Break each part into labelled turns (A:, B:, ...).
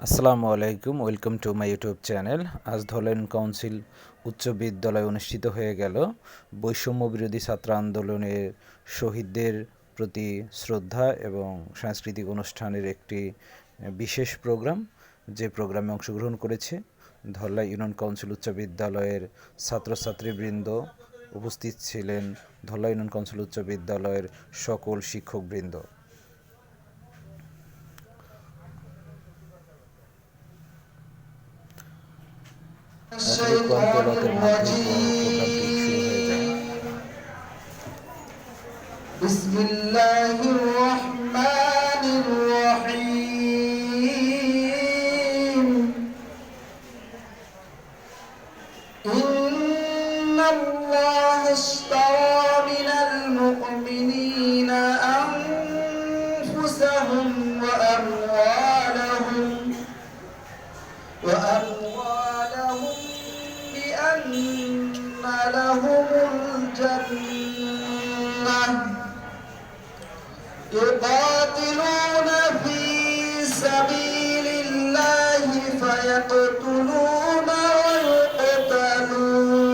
A: আসসালামু আলাইকুম, welcome to my YouTube channel. আজ ধলেন কাউন্সিল উচ্চ বিদ্যালয়ে অনুষ্ঠিত হয়ে গেল বৈষম্য বিরোধী ছাত্র আন্দোলনের শহীদদের প্রতি শ্রদ্ধা এবং সাংস্কৃতিক অনুষ্ঠানের একটি বিশেষ প্রোগ্রাম। যে প্রোগ্রামে অংশগ্রহণ করেছে ধলাই ইউনিয়ন কাউন্সিল উচ্চ বিদ্যালয়ের ছাত্রছাত্রীবৃন্দ, উপস্থিত ছিলেন ধলাই ইউনিয়ন কাউন্সিল উচ্চ বিদ্যালয়ের সকল শিক্ষকবৃন্দ। তেলাওয়াতের মধ্যে প্রোগ্রামটি শুরু হয়ে যায়।
B: বিসমিল্লাহির রহমানির রহিম। ইন্নাল্লাহা ইশতারা মিনাল মুমিনিনা আনফুসাহুম ওয়া আমওয়ালাহুম بأن لهم الجنة يقاتلون في سبيل الله فيقتلون ويقتلون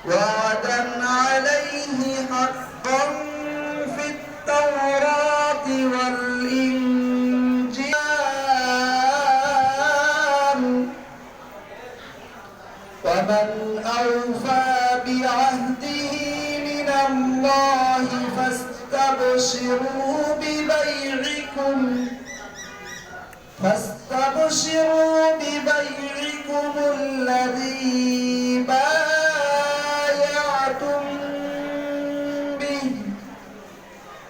B: وعدا عليه حقا في التوراة والإنجيل ومن أوفى بعهده من الله فاستبشروا ببيعكم الذي بايعتم به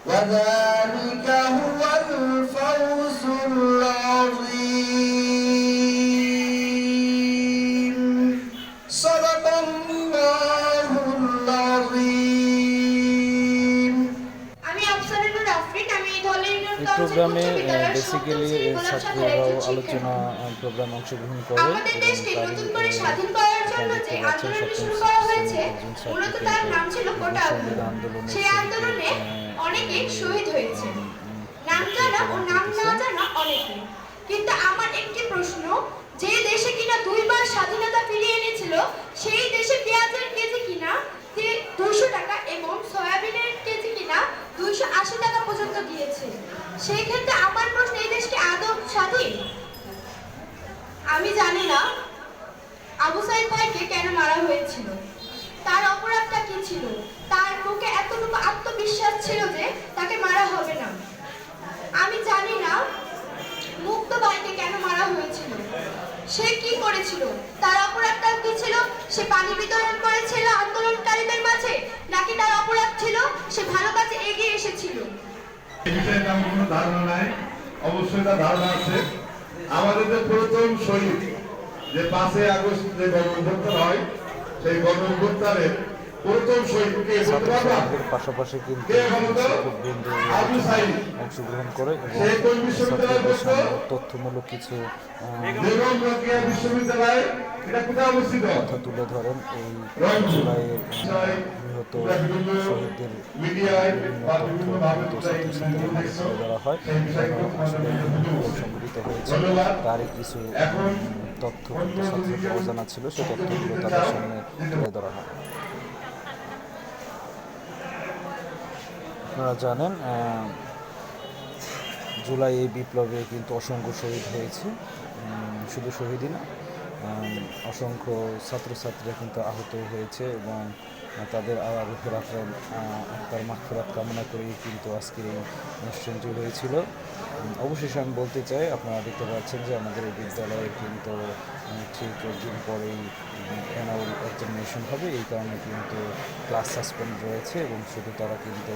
B: وذلك هو الفوز العظيم صدق الله العظيم।
A: এই প্রোগ্রামে বেসিক্যালি ছাত্রীরাও আলোচনা প্রোগ্রামে অংশগ্রহণ করে এবং তারই দেখতে পাচ্ছেন সপ্তম শ্রেণীর একজন ছাত্রীকে সংবিধান আন্দোলনের
C: অনেকে শহীদ হয়েছে, নাম জানা ও নাম না জানা অনেকে। কিন্তু আমার একটি প্রশ্ন, যে দেশে কিনা দুইবার স্বাধীনতা ফিরিয়ে এনেছিল সেই দেশে পেঁয়াজের কেজি কিনা 200 টাকা এবং সয়াবিনের কেজি কিনা 280 টাকা পর্যন্ত দিয়েছে, সেই ক্ষেত্রে আমার প্রশ্ন, এই দেশকে আদৌ স্বাধীন? আমি জানি না আবু সাইদ ভাইকে কেন মারা হয়েছিল, তার অপরাধটা কি ছিল, তার মুখে এতটুকু আত্মবিশ্বাস ছিল যে তাকে মারা হবে না। আমি জানি না মুক্ত ভাইকে কেন মারা হয়েছিল, সে কি করেছিল, তার অপরাধটা কি ছিল? সে পানি বিতরণ করেছিল আন্দোলনকারীদের মাঝে, নাকি তার অপরাধ ছিল সে ভালো কাজে এগিয়ে এসেছিল?
D: এই বিষয়ে তেমন কোনো ধারণা নাই, অবশ্যই তার ধারণা আছে। আমাদের যে প্রথম শহীদ, যে 5 আগস্ট যে গণঅভ্যুত্থান হয়, সেই গণঅভ্যুত্থানের প্রথম শহীদকে
A: ছাত্রছাত্রীদের পাশাপাশি কিন্তু শিক্ষকবৃন্দ অংশগ্রহণ করে এবং ছাত্রদের সামনে তথ্যমূলক কিছু কথা তুলে ধরেন। এই জুলাইয়ের নিহত শহীদদের তুলে ধরা হয়, সংগঠিত হয়েছে তারই কিছু তথ্য কিন্তু ছাত্রদের অজানা ছিল, সেই তথ্যগুলো তাদের সামনে তুলে ধরা হয়। আপনারা জানেন জুলাই এই বিপ্লবে কিন্তু অসংখ্য শহীদ হয়েছে, শুধু শহীদই না, অসংখ্য ছাত্রছাত্রীরা কিন্তু আহত হয়েছে এবং তাদের রুহের আত্মার মাগফিরাত কামনা করেই কিন্তু আজকের এই অনুষ্ঠানটি হয়েছিল। অবশেষে আমি বলতে চাই, আপনারা দেখতে পাচ্ছেন যে আমাদের এই বিদ্যালয়ে কিন্তু ঠিক একদিন পরেই অ্যানুয়াল এক্সামিনেশন হবে, এই কারণে কিন্তু ক্লাস সাসপেন্ড রয়েছে এবং শুধু তারা কিন্তু